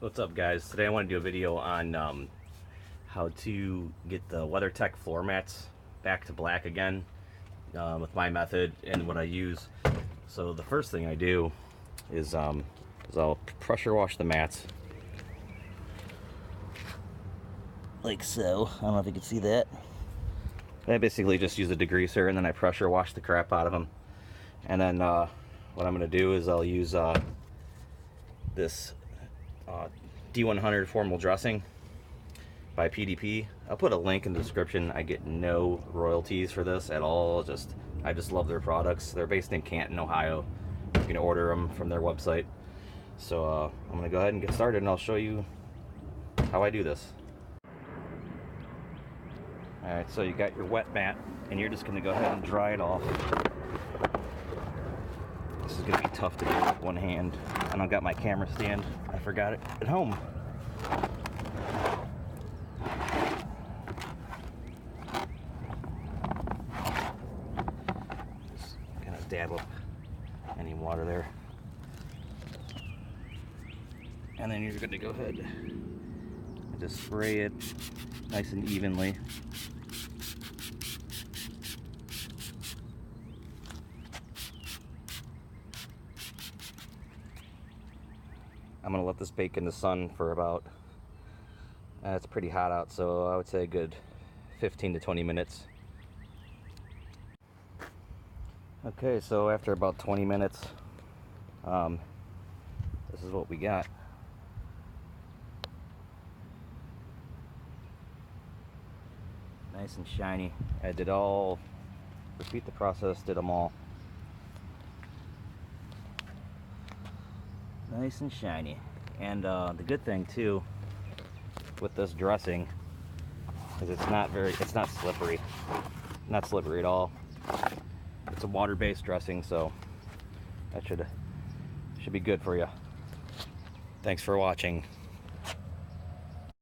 What's up, guys? Today I want to do a video on how to get the WeatherTech floor mats back to black again with my method and what I use. So the first thing I do is I'll pressure wash the mats like so. I don't know if you can see that. I basically just use a degreaser and then I pressure wash the crap out of them. And then what I'm going to do is I'll use this D100 formal dressing by PDP. I'll put a link in the description. I get no royalties for this at all. I just love their products. They're based in Canton, Ohio. You can order them from their website. So I'm gonna go ahead and get started, and I'll show you how I do this. All right, so you got your wet mat, and you're just gonna go ahead and dry it off. This is gonna be tough to do with one hand. I don't got my camera stand. I forgot it at home. Just kind of dab up any water there. And then you're gonna go ahead and just spray it nice and evenly. I'm gonna let this bake in the sun for about, it's pretty hot out, so I would say a good 15 to 20 minutes. Okay, so after about 20 minutes, this is what we got. Nice and shiny. I did all, repeat the process, did them all. Nice and shiny. And the good thing too with this dressing is it's not slippery. Not slippery at all. It's a water-based dressing, so that should be good for you. Thanks for watching.